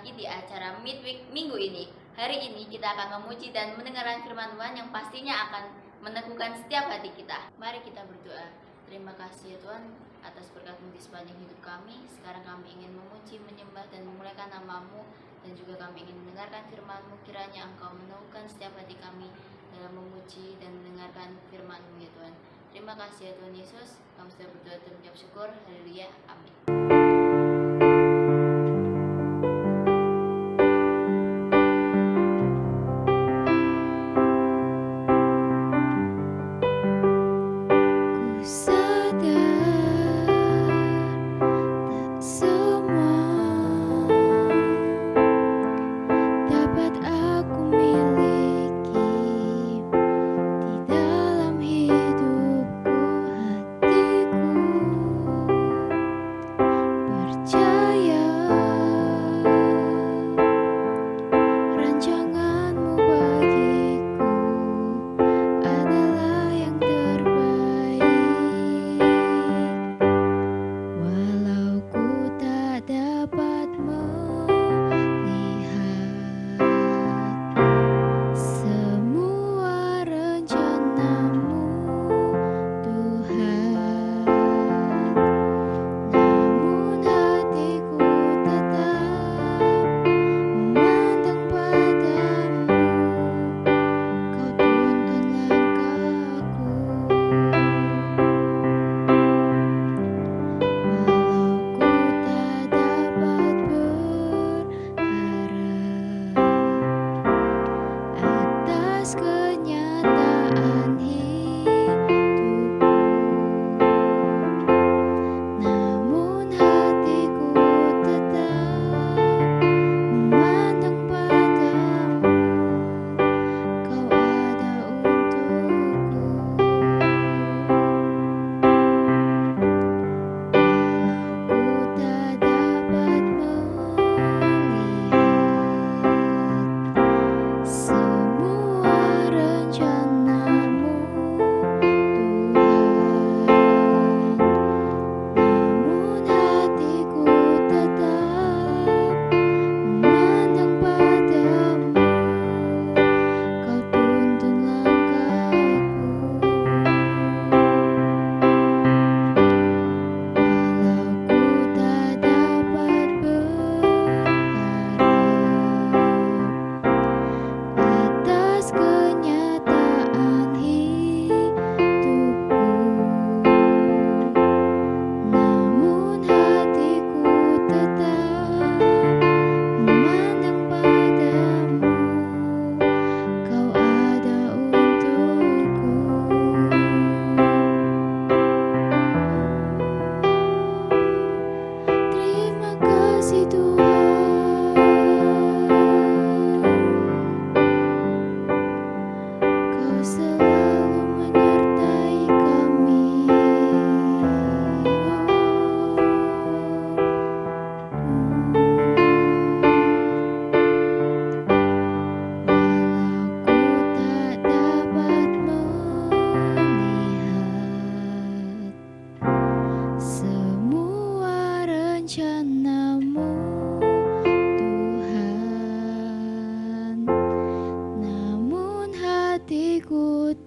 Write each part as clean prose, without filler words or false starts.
lagi di acara Midweek minggu ini. Hari ini kita akan memuji dan mendengarkan firman Tuhan yang pastinya akan meneguhkan setiap hati kita. Mari kita berdoa. Terima kasih ya Tuhan atas berkat-Mu di sepanjang hidup kami. Sekarang kami ingin memuji, menyembah dan memuliakan nama-Mu, dan juga kami ingin mendengarkan firman-Mu. Kiranya Engkau meneguhkan setiap hati kami dalam memuji dan mendengarkan firman-Mu ya Tuhan. Terima kasih ya Tuhan Yesus. Kami sudah berdoa dan mengucap syukur. Haleluya. Amin.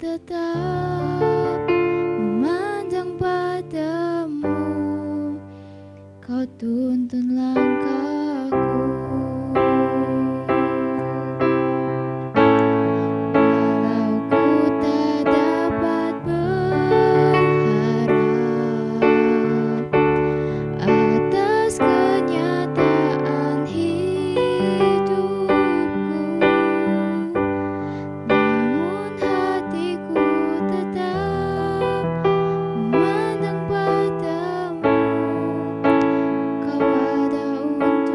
Tetap memandang padamu, Kau tuntun langkahku. Walau ku tak dapat berharap atas kenyataan hidupku, namun hatiku tetap memandang padamu. Kau ada untuk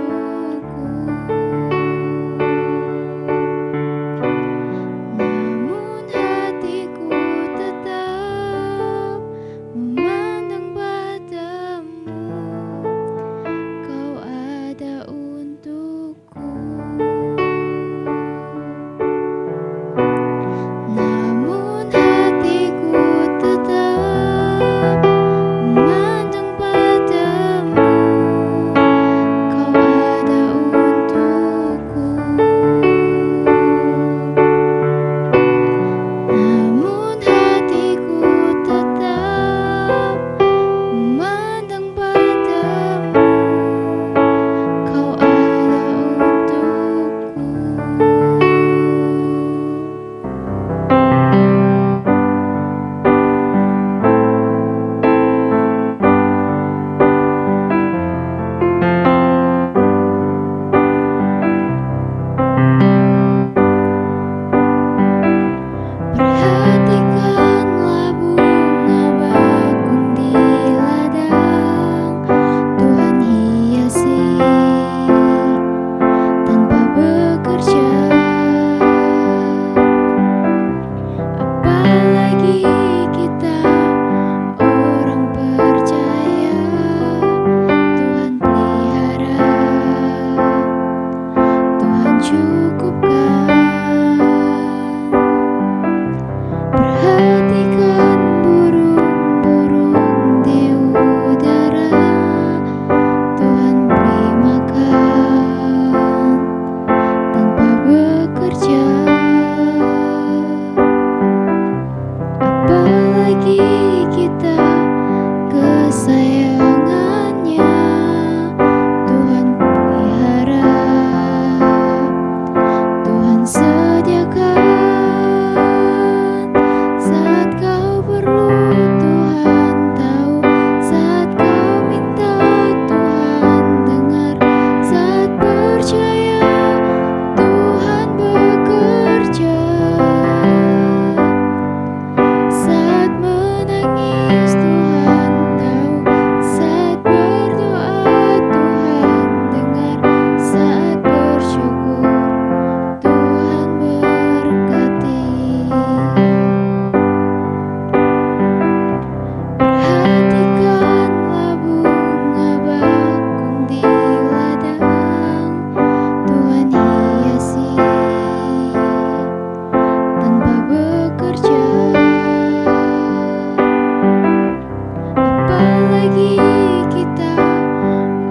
Apalagi kita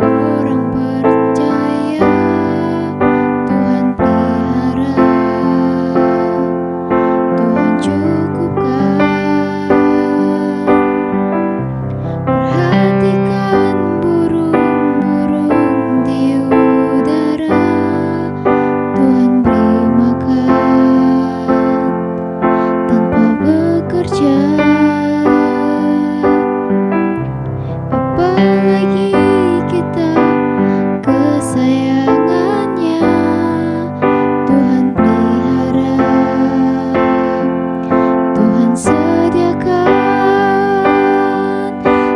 orang percaya, Tuhan pelihara, Tuhan cukupkan. Perhatikan burung-burung di udara, Tuhan beri makan tanpa bekerja. Apalagi kita kesayangannya, Tuhan pelihara, Tuhan sediakan.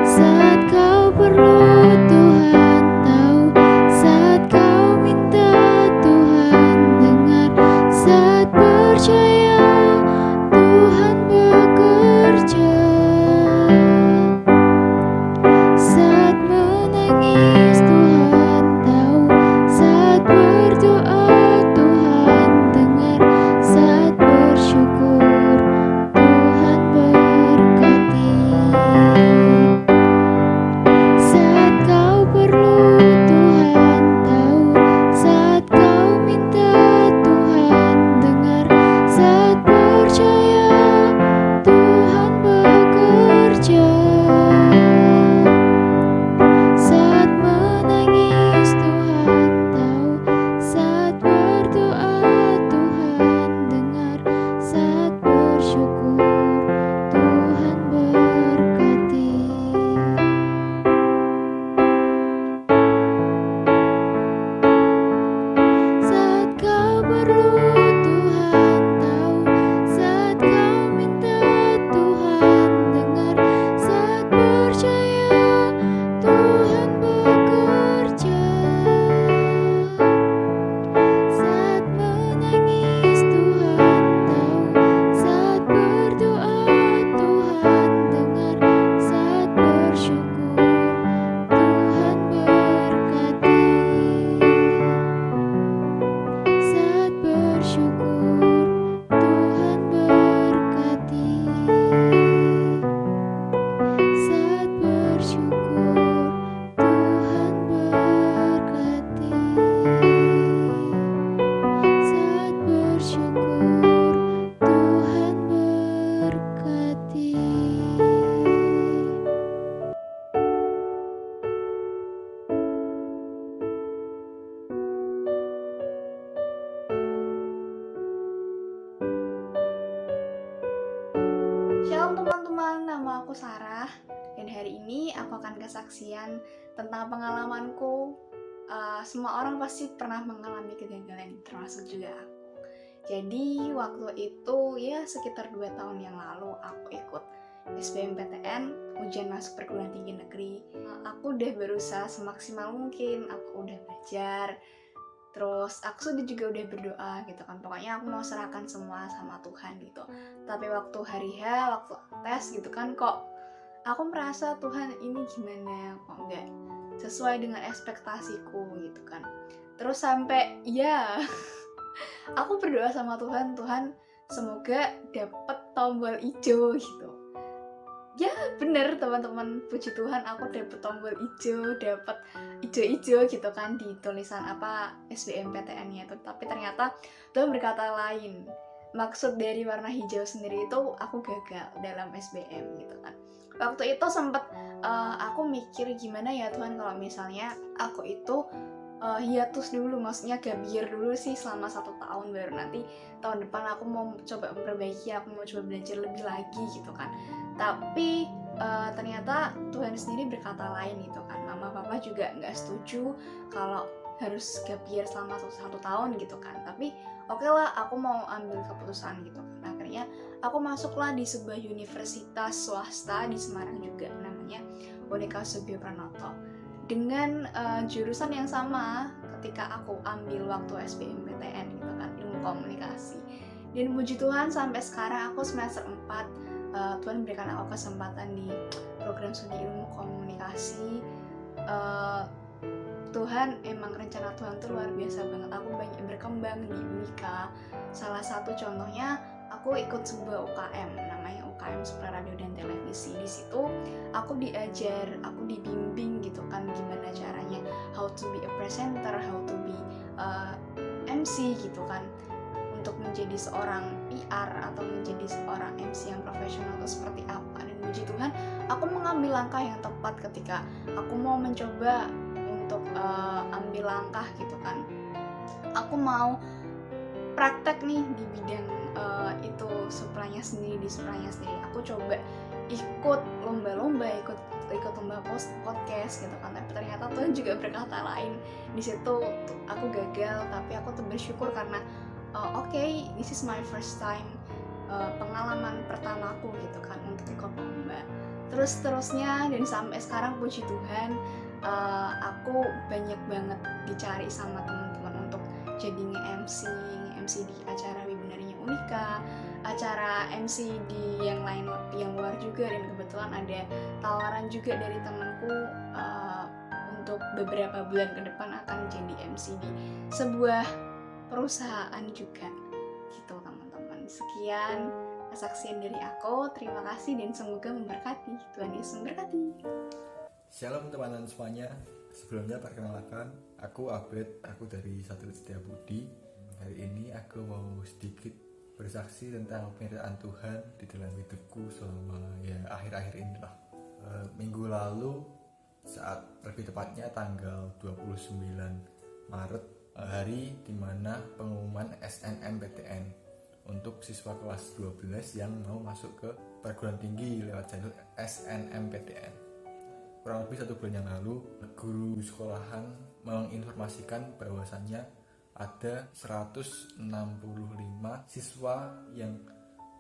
Saat kau perlu, Tuhan tahu. Saat kau minta, Tuhan dengar. Saat percaya, Tuhan bekerja. Saat menangis, Tuhan tahu. Saat berdoa, Tuhan dengar. Saat bersyukur, Tuhan berkati. Saat kau perlu, Tuhan tahu. Saat kau minta, Tuhan dengar. Saat percaya, Tuhan bekerja. Saat menangis, Tuhan tahu. Saat berdoa, Tuhan dengar. Saat bersyukur, Tuhan berkati. Saat kau perlu, Tuhan tahu. Saat kau minta, Tuhan dengar. Saat percaya, Tuhan bekerja. Saat menangis, Tuhan tahu. Saat berdoa, Tuhan dengar. Saat bersyukur, Tuhan berkati. Saat bersyukur, Tuhan berkati. Saat bersyukur, Tuhan berkati. Saat bersyukur, Tuhan berkati. Shalom teman-teman, nama aku Sarah dan hari ini aku akan kesaksian tentang pengalamanku. Semua orang pasti pernah mengalami kegagalan, termasuk juga aku. Jadi waktu itu ya sekitar 2 tahun yang lalu aku ikut SBMPTN, ujian masuk perguruan tinggi negeri. Aku udah berusaha semaksimal mungkin, aku udah belajar. Terus aku juga udah berdoa gitu kan. Pokoknya aku mau serahkan semua sama Tuhan gitu. Tapi waktu hari H, waktu tes gitu kan, kok aku merasa Tuhan ini gimana, kok nggak sesuai dengan ekspektasiku gitu kan. Terus sampai ya aku berdoa sama Tuhan, Tuhan semoga dapet tombol hijau gitu. Ya bener teman-teman, puji Tuhan aku dapet tombol hijau, dapet hijau-hijau gitu kan di tulisan apa SBMPTN-nya itu. Tapi ternyata Tuhan berkata lain. Maksud dari warna hijau sendiri itu aku gagal dalam SBM gitu kan. Waktu itu sempet aku mikir gimana ya Tuhan kalau misalnya aku itu hiatus dulu, maksudnya gap year dulu sih selama 1 tahun, baru nanti tahun depan aku mau coba memperbaiki, aku mau coba belajar lebih lagi gitu kan. Tapi ternyata Tuhan sendiri berkata lain gitu kan. Mama papa juga nggak setuju kalau harus gap year selama 1 tahun gitu kan. Tapi oke lah, aku mau ambil keputusan gitu kan. Akhirnya aku masuklah di sebuah universitas swasta di Semarang juga, namanya Unika Subio Pranoto, dengan jurusan yang sama ketika aku ambil waktu SBMPTN gitu kan, ilmu komunikasi. Dan puji Tuhan sampai sekarang aku semester 4, Tuhan berikan aku kesempatan di program studi ilmu komunikasi. Tuhan, emang rencana Tuhan tuh luar biasa banget. Aku banyak berkembang di Unika. Salah satu contohnya aku ikut sebuah UKM namanya UKM Suplai Radio dan Televisi. Di situ aku dibimbing gitu kan gimana caranya how to be a presenter, how to be MC gitu kan, untuk menjadi seorang PR atau menjadi seorang MC yang profesional itu seperti apa. Dan puji Tuhan aku mengambil langkah yang tepat ketika aku mau mencoba untuk ambil langkah gitu kan. Aku mau praktek nih di bidang itu suplainya sendiri, di suplainya sendiri. Aku coba ikut lomba-lomba, ikut lomba podcast gitu kan. Tapi ternyata Tuhan juga berkata lain. Di situ aku gagal, tapi aku tuh bersyukur karena okay, this is my first time, pengalaman pertamaku gitu kan untuk ikut lomba. Terusnya dan sampai sekarang puji Tuhan, aku banyak banget dicari sama teman-teman untuk jadi nge-MC di acara webinarnya Unika, acara MC di yang lain yang luar juga, dan kebetulan ada tawaran juga dari temanku untuk beberapa bulan ke depan akan jadi MC di sebuah perusahaan juga gitu teman-teman. Sekian kesaksian dari aku, terima kasih dan semoga memberkati. Tuhan Yesus memberkati. Shalom teman-teman semuanya. Sebelumnya perkenalkan, aku Abed, aku dari Satelit Setia Budi. Hari ini aku mau sedikit bersaksi tentang penyertaan Tuhan di dalam hidupku selama akhir-akhir ini lah. Minggu lalu, saat lebih tepatnya tanggal 29 Maret, hari dimana pengumuman SNMPTN untuk siswa kelas 12 yang mau masuk ke perguruan tinggi lewat jalur SNMPTN. Kurang lebih 1 bulan yang lalu, guru sekolahan menginformasikan bahwasannya ada 165 siswa yang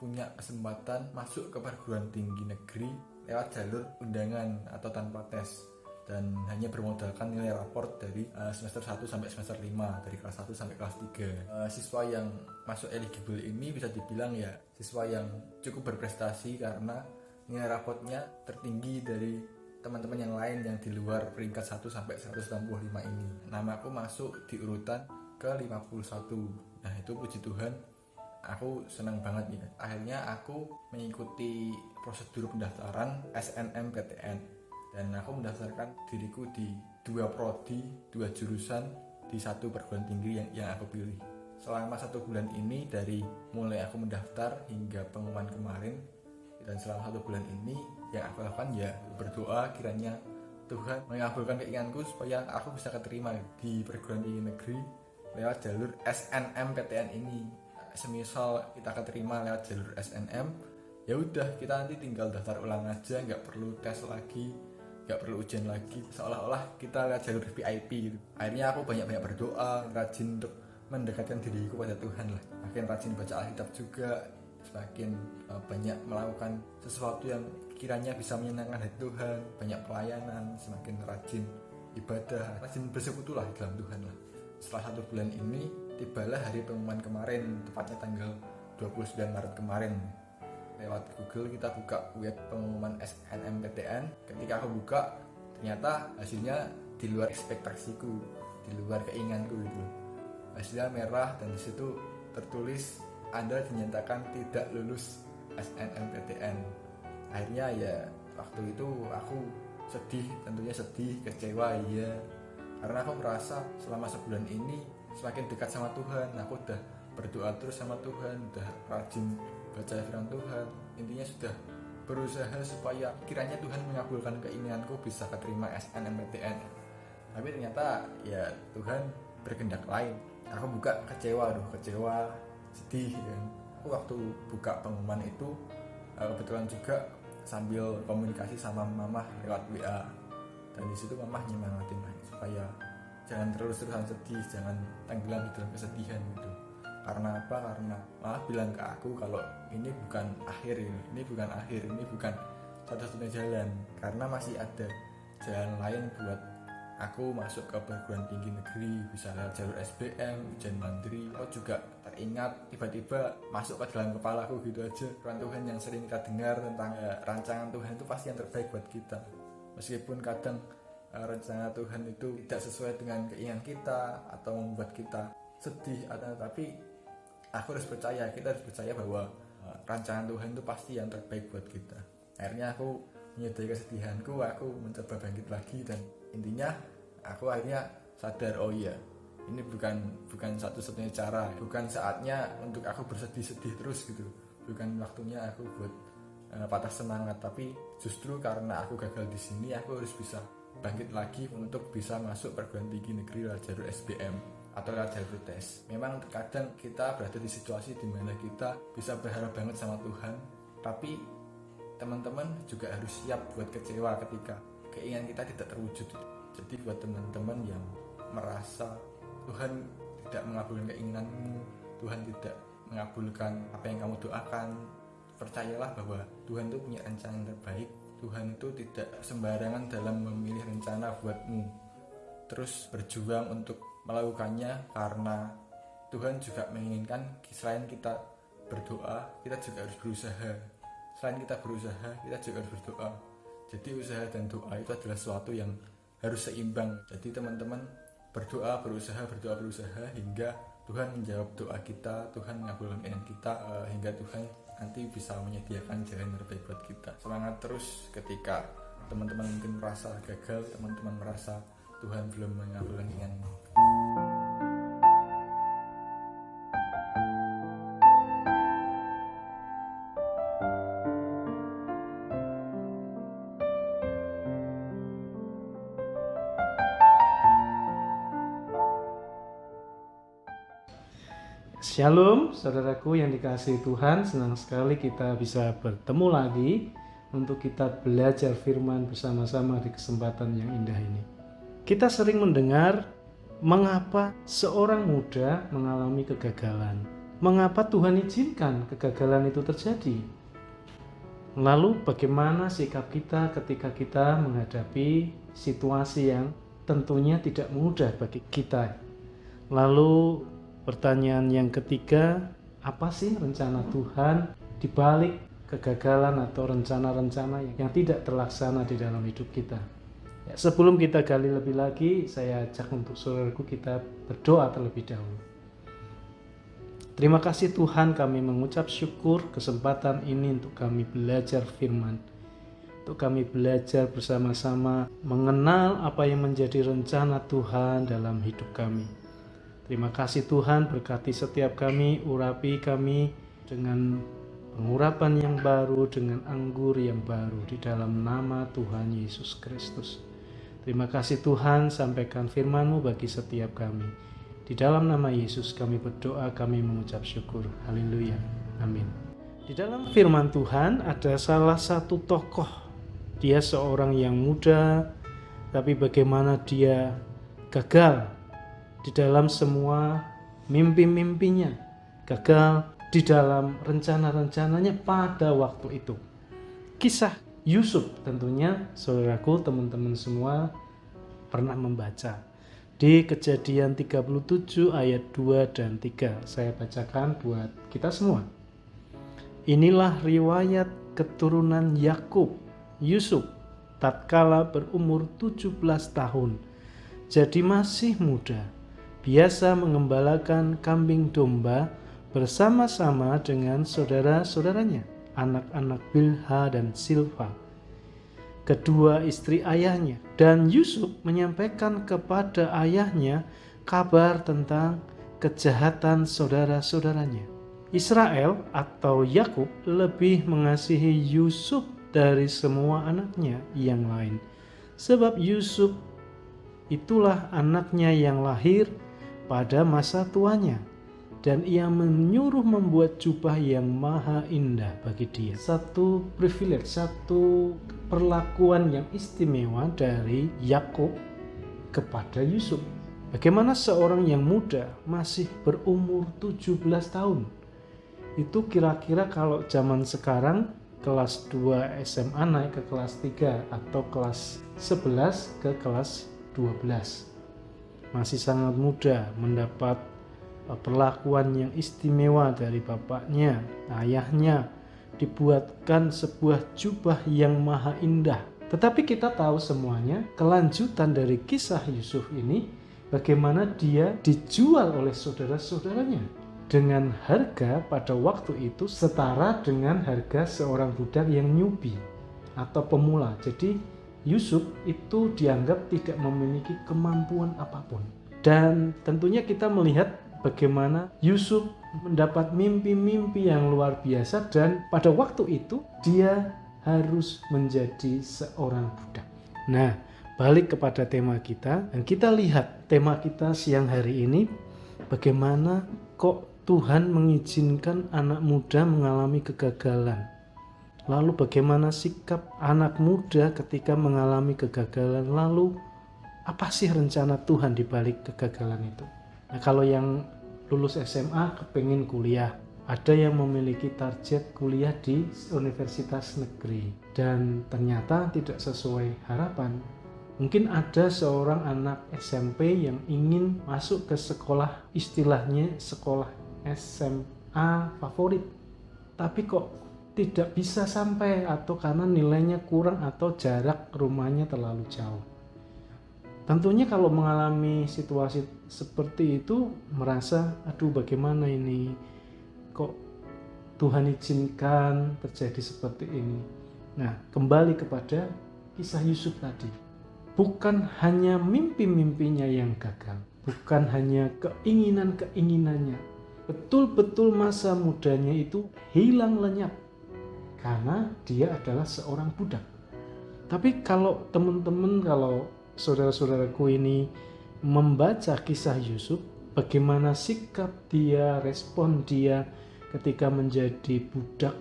punya kesempatan masuk ke perguruan tinggi negeri lewat jalur undangan atau tanpa tes, dan hanya bermodalkan nilai raport dari semester 1 sampai semester 5, dari kelas 1 sampai kelas 3. Siswa yang masuk eligible ini bisa dibilang ya siswa yang cukup berprestasi karena nilai raportnya tertinggi dari teman-teman yang lain yang di luar peringkat 1 sampai 165 ini. Nama aku masuk di urutan ke 51. Nah, itu puji Tuhan, aku senang banget ya. Akhirnya aku mengikuti prosedur pendaftaran SNMPTN dan aku mendaftarkan diriku di 2 prodi, 2 jurusan di 1 perguruan tinggi yang aku pilih. Selama 1 bulan ini, dari mulai aku mendaftar hingga pengumuman kemarin, dan selama 1 bulan ini yang aku lakukan ya berdoa kiranya Tuhan mengabulkan keinginanku supaya aku bisa keterima di perguruan tinggi negeri lewat jalur SNMPTN ini. Semisal kita keterima lewat jalur SNM, ya udah kita nanti tinggal daftar ulang aja, nggak perlu tes lagi, nggak perlu ujian lagi, seolah-olah kita lewat jalur VIP gitu. Akhirnya aku banyak-banyak berdoa, rajin untuk mendekatkan diriku pada Tuhan lah, makin rajin baca Alkitab juga, semakin banyak melakukan sesuatu yang kiranya bisa menyenangkan hati Tuhan, banyak pelayanan, semakin rajin ibadah, rajin bersekutulah di dalam Tuhan lah. Setelah 1 bulan ini, tibalah hari pengumuman kemarin, tepatnya tanggal 29 Maret kemarin. Lewat Google kita buka web pengumuman SNMPTN. Ketika aku buka, ternyata hasilnya di luar ekspektasiku, di luar keinginanku gitu. Hasilnya merah dan disitu tertulis Anda dinyatakan tidak lulus SNMPTN. Akhirnya ya waktu itu aku sedih, tentunya sedih, kecewa ya. Karena aku merasa selama sebulan ini semakin dekat sama Tuhan. Aku udah berdoa terus sama Tuhan, udah rajin baca firman Tuhan. Intinya sudah berusaha supaya kiranya Tuhan mengabulkan keinginanku bisa keterima SNMPTN. Tapi ternyata ya Tuhan berkehendak lain. Aku buka kecewa, sedih kan. Aku waktu buka pengumuman itu kebetulan juga sambil komunikasi sama mamah lewat WA, dan di situ mamah nyemangatin supaya jangan terus-terusan sedih, jangan tenggelam di dalam kesedihan gitu. Karena apa? Karena mamah bilang ke aku kalau ini bukan akhir, ini bukan satu-satunya jalan, karena masih ada jalan lain buat aku masuk ke perguruan tinggi negeri, bisa lewat jalur SBM, ujian mandiri. Aku juga teringat tiba-tiba masuk ke dalam kepalaku gitu aja firman Tuhan yang sering kita dengar tentang rancangan Tuhan itu pasti yang terbaik buat kita. Meskipun kadang rencana Tuhan itu tidak sesuai dengan keinginan kita atau membuat kita sedih, tapi aku harus percaya, kita harus percaya bahwa rancangan Tuhan itu pasti yang terbaik buat kita. Akhirnya aku menyadari kesedihanku, aku mencoba bangkit lagi, dan intinya aku akhirnya sadar, oh iya, ini bukan satu-satunya cara, bukan saatnya untuk aku bersedih-sedih terus gitu, bukan waktunya aku buat patah semangat, tapi justru karena aku gagal di sini, aku harus bisa bangkit lagi untuk bisa masuk perguruan tinggi negeri lewat jalur SBM atau lewat jalur tes. Memang terkadang kita berada di situasi di mana kita bisa berharap banget sama Tuhan, tapi teman-teman juga harus siap buat kecewa ketika keinginan kita tidak terwujud. Jadi buat teman-teman yang merasa Tuhan tidak mengabulkan keinginanmu, Tuhan tidak mengabulkan apa yang kamu doakan, percayalah bahwa Tuhan itu punya rencana yang terbaik. Tuhan itu tidak sembarangan dalam memilih rencana buatmu. Terus berjuang untuk melakukannya, karena Tuhan juga menginginkan selain kita berdoa, kita juga harus berusaha. Selain kita berusaha, kita juga harus berdoa. Jadi usaha dan doa itu adalah sesuatu yang harus seimbang. Jadi teman-teman berdoa, berusaha hingga Tuhan menjawab doa kita, Tuhan mengabulkan keinginan kita, hingga Tuhan nanti bisa menyediakan jalan terbaik buat kita. Semangat terus ketika teman-teman mungkin merasa gagal, teman-teman merasa Tuhan belum mengabulkan keinginanmu. Shalom saudaraku yang dikasihi Tuhan, senang sekali kita bisa bertemu lagi untuk kita belajar firman bersama-sama di kesempatan yang indah ini. Kita sering mendengar mengapa seorang muda mengalami kegagalan, mengapa Tuhan izinkan kegagalan itu terjadi. Lalu bagaimana sikap kita ketika kita menghadapi situasi yang tentunya tidak mudah bagi kita. Lalu pertanyaan yang ketiga, apa sih rencana Tuhan di balik kegagalan atau rencana-rencana yang tidak terlaksana di dalam hidup kita? Ya, sebelum kita gali lebih lagi, saya ajak untuk saudaraku kita berdoa terlebih dahulu. Terima kasih Tuhan, kami mengucap syukur kesempatan ini untuk kami belajar firman, untuk kami belajar bersama-sama mengenal apa yang menjadi rencana Tuhan dalam hidup kami. Terima kasih Tuhan, berkati setiap kami, urapi kami dengan pengurapan yang baru, dengan anggur yang baru di dalam nama Tuhan Yesus Kristus. Terima kasih Tuhan, sampaikan firman-Mu bagi setiap kami. Di dalam nama Yesus kami berdoa, kami mengucap syukur. Haleluya. Amin. Di dalam firman Tuhan ada salah satu tokoh. Dia seorang yang muda, tapi bagaimana dia gagal di dalam semua mimpi-mimpinya, gagal di dalam rencana-rencananya pada waktu itu. Kisah Yusuf tentunya saudaraku, teman-teman semua pernah membaca di Kejadian 37 ayat 2 dan 3. Saya bacakan buat kita semua. Inilah riwayat keturunan Yakub, Yusuf, tatkala berumur 17 tahun, jadi masih muda, biasa mengembalakan kambing domba bersama-sama dengan saudara-saudaranya, anak-anak Bilha dan Silpa, kedua istri ayahnya. Dan Yusuf menyampaikan kepada ayahnya kabar tentang kejahatan saudara-saudaranya. Israel atau Yakub lebih mengasihi Yusuf dari semua anaknya yang lain, sebab Yusuf itulah anaknya yang lahir pada masa tuanya, dan ia menyuruh membuat jubah yang maha indah bagi dia. Satu privilege, satu perlakuan yang istimewa dari Yakub kepada Yusuf. Bagaimana seorang yang muda masih berumur 17 tahun. Itu kira-kira kalau zaman sekarang kelas 2 SMA naik ke kelas 3 atau kelas 11 ke kelas 12. Masih sangat muda, mendapat perlakuan yang istimewa dari bapaknya, ayahnya, dibuatkan sebuah jubah yang maha indah. Tetapi kita tahu semuanya kelanjutan dari kisah Yusuf ini, bagaimana dia dijual oleh saudara-saudaranya. dengan harga pada waktu itu setara dengan harga seorang budak yang newbie atau pemula. Jadi Yusuf itu dianggap tidak memiliki kemampuan apapun. Dan tentunya kita melihat bagaimana Yusuf mendapat mimpi-mimpi yang luar biasa, dan pada waktu itu dia harus menjadi seorang budak. Nah, balik kepada tema kita, dan kita lihat tema kita siang hari ini, bagaimana kok Tuhan mengizinkan anak muda mengalami kegagalan. Lalu bagaimana sikap anak muda ketika mengalami kegagalan? Lalu apa sih rencana Tuhan di balik kegagalan itu? Nah, kalau yang lulus SMA kepengen kuliah, ada yang memiliki target kuliah di universitas negeri dan ternyata tidak sesuai harapan. Mungkin ada seorang anak SMP yang ingin masuk ke sekolah, istilahnya sekolah SMA favorit, tapi kok tidak bisa sampai, atau karena nilainya kurang atau jarak rumahnya terlalu jauh. Tentunya kalau mengalami situasi seperti itu merasa, aduh bagaimana ini, kok Tuhan izinkan terjadi seperti ini. Nah, kembali kepada kisah Yusuf tadi. Bukan hanya mimpi-mimpinya yang gagal, bukan hanya keinginan-keinginannya. Betul-betul masa mudanya itu hilang lenyap karena dia adalah seorang budak. Tapi kalau teman-teman, kalau saudara-saudaraku ini membaca kisah Yusuf, bagaimana sikap dia, respon dia ketika menjadi budak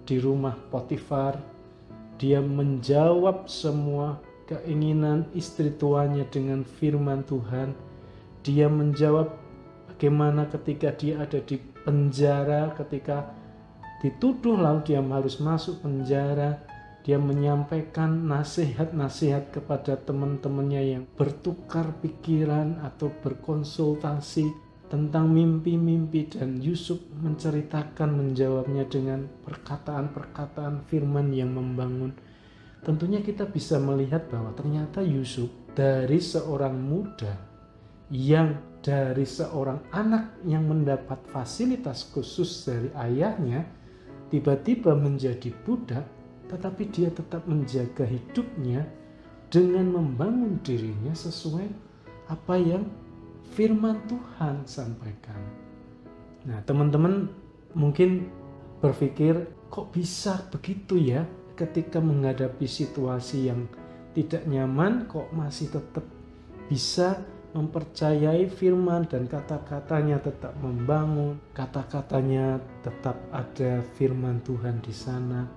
di rumah Potifar. Dia menjawab semua keinginan istri tuanya dengan firman Tuhan. Dia menjawab bagaimana ketika dia ada di penjara, ketika dituduh lalu dia harus masuk penjara. Dia menyampaikan nasihat-nasihat kepada teman-temannya yang bertukar pikiran atau berkonsultasi tentang mimpi-mimpi, dan Yusuf menceritakan, menjawabnya dengan perkataan-perkataan firman yang membangun. Tentunya kita bisa melihat bahwa ternyata Yusuf dari seorang muda, yang dari seorang anak yang mendapat fasilitas khusus dari ayahnya, tiba-tiba menjadi budak, tetapi dia tetap menjaga hidupnya dengan membangun dirinya sesuai apa yang firman Tuhan sampaikan. Nah, teman-teman mungkin berpikir, kok bisa begitu ya, ketika menghadapi situasi yang tidak nyaman, kok masih tetap bisa mempercayai firman dan kata-katanya tetap membangun, kata-katanya tetap ada firman Tuhan di sana.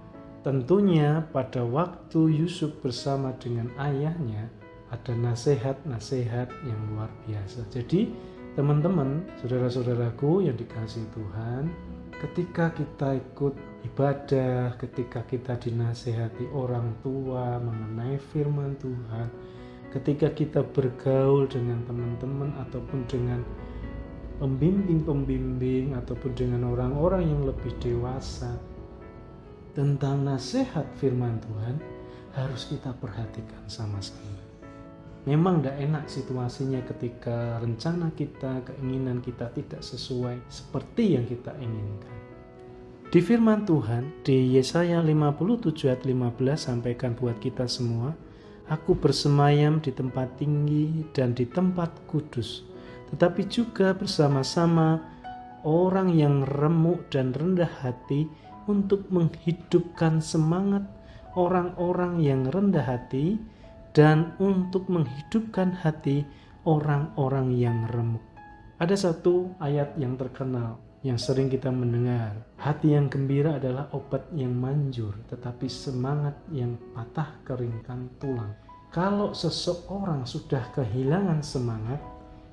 Tentunya pada waktu Yusuf bersama dengan ayahnya ada nasihat-nasihat yang luar biasa. Jadi teman-teman, saudara-saudaraku yang dikasihi Tuhan, ketika kita ikut ibadah, ketika kita dinasihati orang tua mengenai firman Tuhan, ketika kita bergaul dengan teman-teman ataupun dengan pembimbing-pembimbing ataupun dengan orang-orang yang lebih dewasa, tentang nasihat firman Tuhan harus kita perhatikan sama-sama. Memang tidak enak situasinya ketika rencana kita, keinginan kita tidak sesuai seperti yang kita inginkan. Di firman Tuhan, di Yesaya 57 ayat 15 sampaikan buat kita semua, aku bersemayam di tempat tinggi dan di tempat kudus, tetapi juga bersama-sama orang yang remuk dan rendah hati untuk menghidupkan semangat orang-orang yang rendah hati dan untuk menghidupkan hati orang-orang yang remuk. Ada satu ayat yang terkenal yang sering kita mendengar, hati yang gembira adalah obat yang manjur, tetapi semangat yang patah keringkan tulang. Kalau seseorang sudah kehilangan semangat,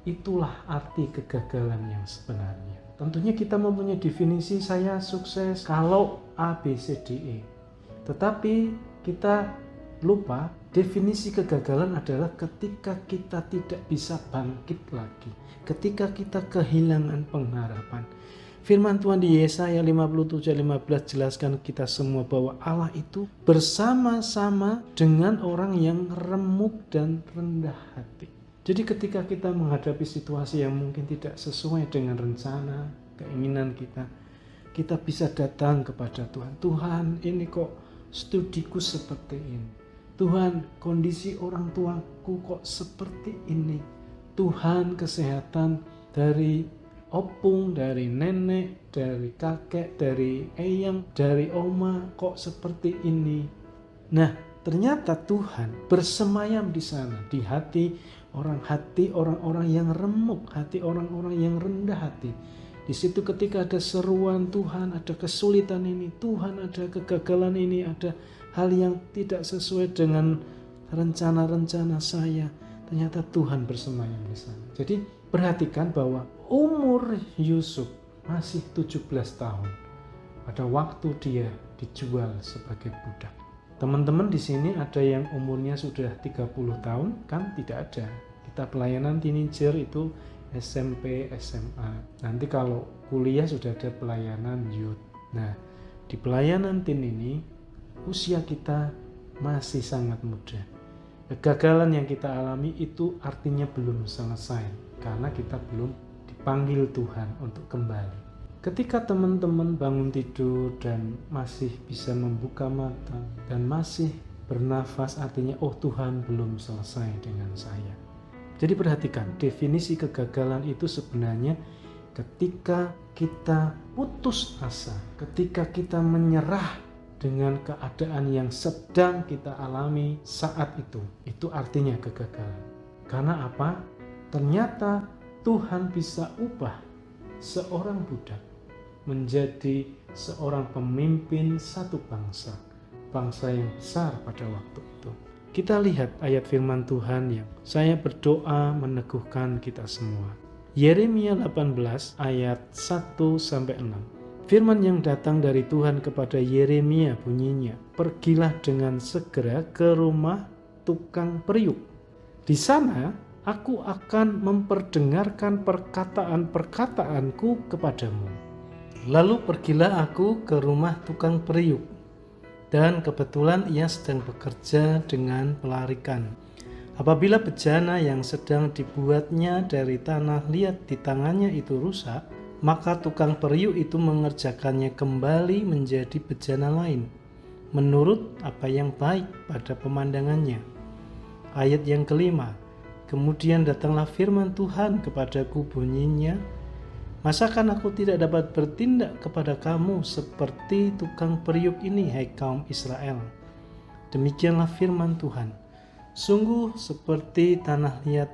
itulah arti kegagalan yang sebenarnya. Tentunya kita mempunyai definisi saya sukses kalau A, B, C, D, E. Tetapi kita lupa definisi kegagalan adalah ketika kita tidak bisa bangkit lagi, ketika kita kehilangan pengharapan. Firman Tuhan di Yesaya 57:15 jelaskan kita semua bahwa Allah itu bersama-sama dengan orang yang remuk dan rendah hati. Jadi ketika kita menghadapi situasi yang mungkin tidak sesuai dengan rencana, keinginan kita, kita bisa datang kepada Tuhan. Tuhan, ini kok studiku seperti ini. Tuhan, kondisi orang tuaku kok seperti ini. Tuhan, kesehatan dari opung, dari nenek, dari kakek, dari eyang, dari oma kok seperti ini. Nah, ternyata Tuhan bersemayam di sana, di hati orang-orang yang remuk, hati orang-orang yang rendah hati. Di situ ketika ada seruan Tuhan, ada kesulitan ini, Tuhan ada kegagalan ini, ada hal yang tidak sesuai dengan rencana-rencana saya, ternyata Tuhan bersemayam di sana. Jadi perhatikan bahwa umur Yusuf masih 17 tahun pada waktu dia dijual sebagai budak. Teman-teman di sini ada yang umurnya sudah 30 tahun, kan tidak ada. Kita pelayanan teenager itu SMP, SMA. Nanti kalau kuliah sudah ada pelayanan youth. Nah, di pelayanan teen ini usia kita masih sangat muda. Kegagalan yang kita alami itu artinya belum selesai karena kita belum dipanggil Tuhan untuk kembali. Ketika teman-teman bangun tidur dan masih bisa membuka mata dan masih bernafas, artinya oh Tuhan belum selesai dengan saya. Jadi perhatikan, definisi kegagalan itu sebenarnya ketika kita putus asa, ketika kita menyerah dengan keadaan yang sedang kita alami saat itu artinya kegagalan. Karena apa? Ternyata Tuhan bisa ubah seorang budak menjadi seorang pemimpin satu bangsa yang besar pada waktu itu. Kita lihat ayat firman Tuhan yang saya berdoa meneguhkan kita semua. Yeremia 18 ayat 1-6. Firman yang datang dari Tuhan kepada Yeremia bunyinya, "Pergilah dengan segera ke rumah tukang periuk. Di sana aku akan memperdengarkan perkataan-perkataanku kepadamu." Lalu pergilah aku ke rumah tukang periuk, dan kebetulan ia sedang bekerja dengan pelarikan. Apabila bejana yang sedang dibuatnya dari tanah liat di tangannya itu rusak, maka tukang periuk itu mengerjakannya kembali menjadi bejana lain, menurut apa yang baik pada pemandangannya. Ayat yang kelima, kemudian datanglah firman Tuhan kepadaku bunyinya, "Masakan aku tidak dapat bertindak kepada kamu seperti tukang periuk ini, hai kaum Israel? Demikianlah firman Tuhan, sungguh seperti tanah liat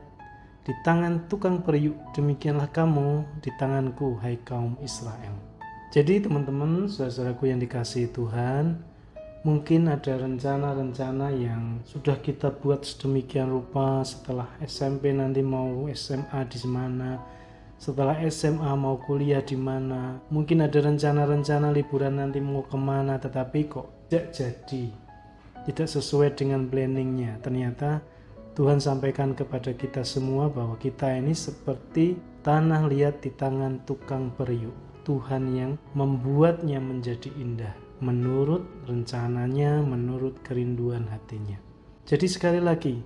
di tangan tukang periuk, demikianlah kamu di tanganku, hai kaum Israel." Jadi teman-teman, saudaraku yang dikasihi Tuhan, mungkin ada rencana-rencana yang sudah kita buat sedemikian rupa. Setelah SMP nanti mau SMA di mana, setelah SMA mau kuliah di mana, mungkin ada rencana-rencana liburan nanti mau kemana, tetapi kok tidak jadi, tidak sesuai dengan planningnya. Ternyata Tuhan sampaikan kepada kita semua bahwa kita ini seperti tanah liat di tangan tukang periuk. Tuhan yang membuatnya menjadi indah menurut rencananya, menurut kerinduan hatinya. Jadi sekali lagi,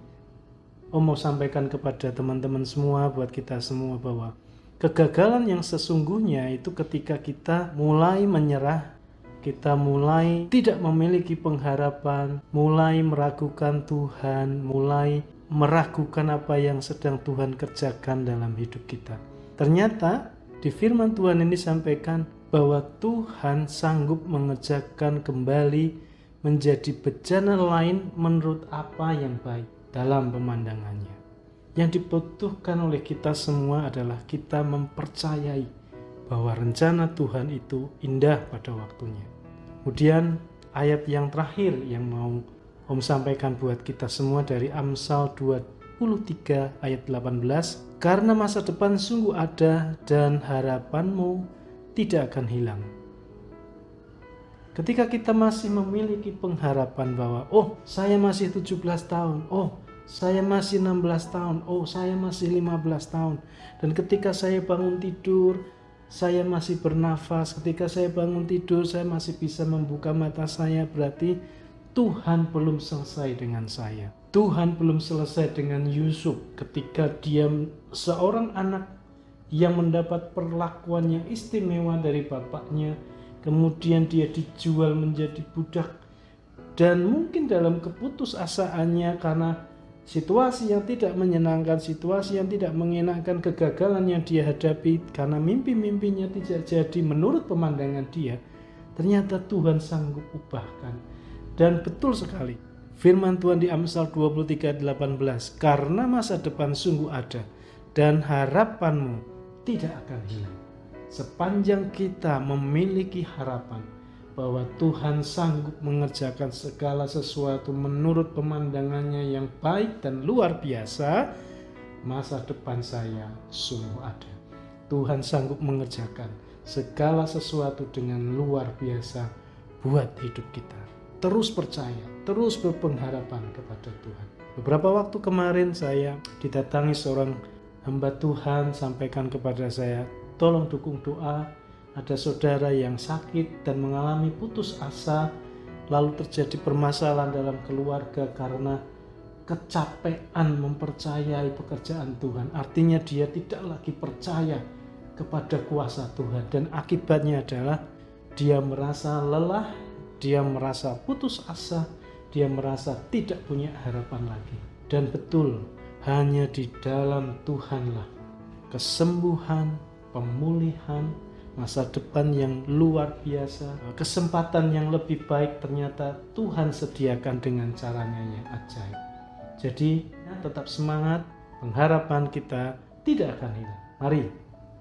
Om mau sampaikan kepada teman-teman semua, buat kita semua, bahwa kegagalan yang sesungguhnya itu ketika kita mulai menyerah, kita mulai tidak memiliki pengharapan, mulai meragukan Tuhan, mulai meragukan apa yang sedang Tuhan kerjakan dalam hidup kita. Ternyata di firman Tuhan ini disampaikan bahwa Tuhan sanggup mengerjakan kembali menjadi bejana lain menurut apa yang baik dalam pemandangannya. Yang dibutuhkan oleh kita semua adalah kita mempercayai bahwa rencana Tuhan itu indah pada waktunya. Kemudian ayat yang terakhir yang mau Om sampaikan buat kita semua dari Amsal 23 ayat 18. "Karena masa depan sungguh ada dan harapanmu tidak akan hilang." Ketika kita masih memiliki pengharapan bahwa saya masih 17 tahun, saya masih 16 tahun, saya masih 15 tahun. Dan ketika saya bangun tidur, saya masih bernafas. Ketika saya bangun tidur, saya masih bisa membuka mata saya. Berarti Tuhan belum selesai dengan saya. Tuhan belum selesai dengan Yusuf ketika dia seorang anak yang mendapat perlakuan yang istimewa dari bapaknya, kemudian dia dijual menjadi budak, dan mungkin dalam keputusasaannya karena situasi yang tidak menyenangkan, situasi yang tidak mengenakan, kegagalan yang dia hadapi karena mimpi-mimpinya tidak jadi menurut pemandangan dia, ternyata Tuhan sanggup ubahkan. Dan betul sekali firman Tuhan di Amsal 23:18, karena masa depan sungguh ada dan harapanmu tidak akan hilang. Sepanjang kita memiliki harapan bahwa Tuhan sanggup mengerjakan segala sesuatu menurut pemandangannya yang baik dan luar biasa, masa depan saya sungguh ada. Tuhan sanggup mengerjakan segala sesuatu dengan luar biasa buat hidup kita. Terus percaya, terus berpengharapan kepada Tuhan. Beberapa waktu kemarin saya didatangi seorang hamba Tuhan, sampaikan kepada saya, tolong dukung doa. Ada saudara yang sakit dan mengalami putus asa, lalu terjadi permasalahan dalam keluarga karena kecapean mempercayai pekerjaan Tuhan. Artinya dia tidak lagi percaya kepada kuasa Tuhan, dan akibatnya adalah dia merasa lelah, dia merasa putus asa, dia merasa tidak punya harapan lagi. Dan betul, hanya di dalam Tuhanlah kesembuhan, pemulihan, masa depan yang luar biasa, kesempatan yang lebih baik ternyata Tuhan sediakan dengan caranya yang ajaib. Jadi tetap semangat, pengharapan kita tidak akan hilang. Mari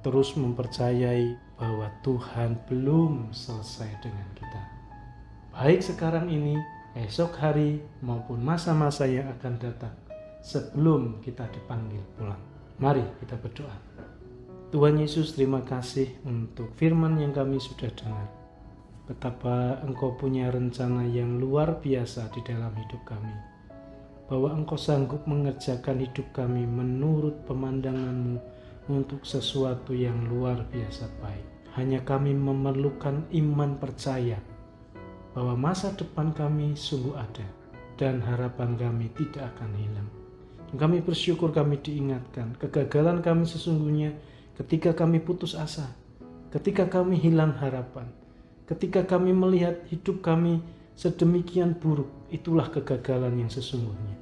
terus mempercayai bahwa Tuhan belum selesai dengan kita. Baik sekarang ini, esok hari, maupun masa-masa yang akan datang sebelum kita dipanggil pulang. Mari kita berdoa. Tuhan Yesus, terima kasih untuk firman yang kami sudah dengar. Betapa Engkau punya rencana yang luar biasa di dalam hidup kami. Bahwa Engkau sanggup mengerjakan hidup kami menurut pemandangan-Mu untuk sesuatu yang luar biasa baik. Hanya kami memerlukan iman percaya bahwa masa depan kami sungguh ada dan harapan kami tidak akan hilang. Kami bersyukur kami diingatkan kegagalan kami sesungguhnya ketika kami putus asa, ketika kami hilang harapan, ketika kami melihat hidup kami sedemikian buruk, itulah kegagalan yang sesungguhnya.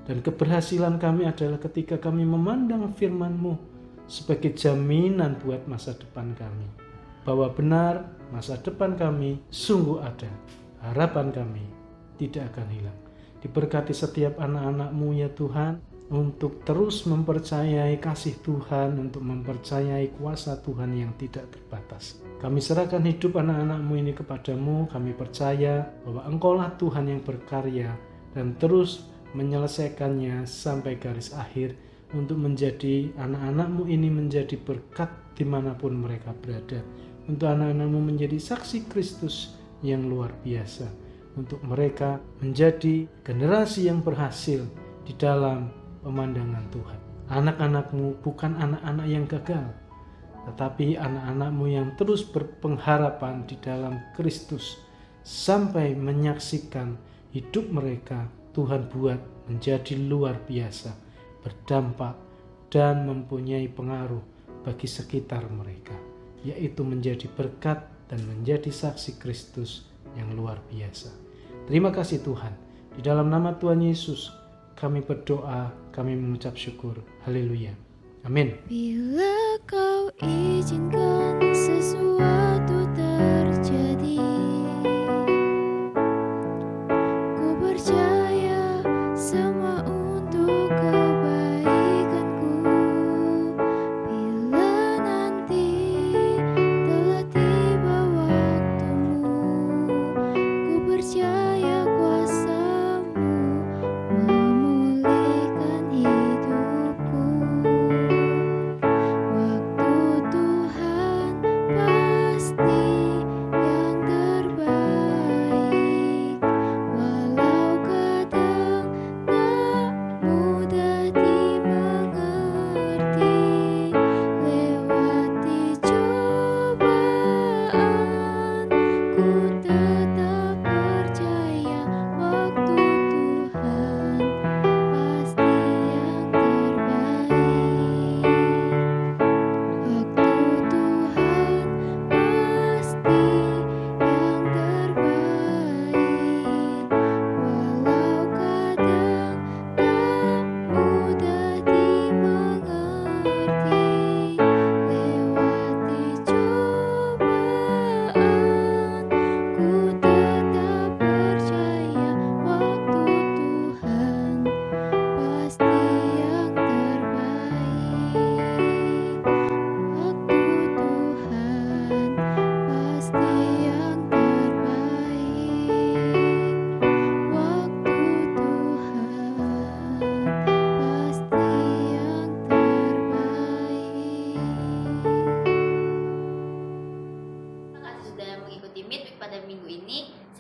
Dan keberhasilan kami adalah ketika kami memandang firman-Mu sebagai jaminan buat masa depan kami. Bahwa benar masa depan kami sungguh ada, harapan kami tidak akan hilang. Diberkati setiap anak-anak-Mu ya Tuhan, untuk terus mempercayai kasih Tuhan, untuk mempercayai kuasa Tuhan yang tidak terbatas. Kami serahkan hidup anak-anak-Mu ini kepadamu. Kami percaya bahwa Engkaulah Tuhan yang berkarya dan terus menyelesaikannya sampai garis akhir, untuk menjadi anak-anak-Mu ini menjadi berkat dimanapun mereka berada, untuk anak-anak-Mu menjadi saksi Kristus yang luar biasa, untuk mereka menjadi generasi yang berhasil di dalam pemandangan Tuhan. Anak-anak-Mu bukan anak-anak yang gagal, tetapi anak-anak-Mu yang terus berpengharapan di dalam Kristus sampai menyaksikan hidup mereka Tuhan buat menjadi luar biasa, berdampak dan mempunyai pengaruh bagi sekitar mereka, yaitu menjadi berkat dan menjadi saksi Kristus yang luar biasa. Terima kasih Tuhan. Di dalam nama Tuhan Yesus kami berdoa, kami mengucap syukur. Haleluya. Amin. Bila Kau izinkan sesuatu terjadi, ku percaya semua untuk kebaikanku. Bila nanti telah tiba waktumu, ku percaya kuasa-Mu memulihkan hidupku. Waktu Tuhan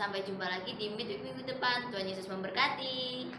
sampai jumpa lagi di midweek minggu depan. Tuhan Yesus memberkati.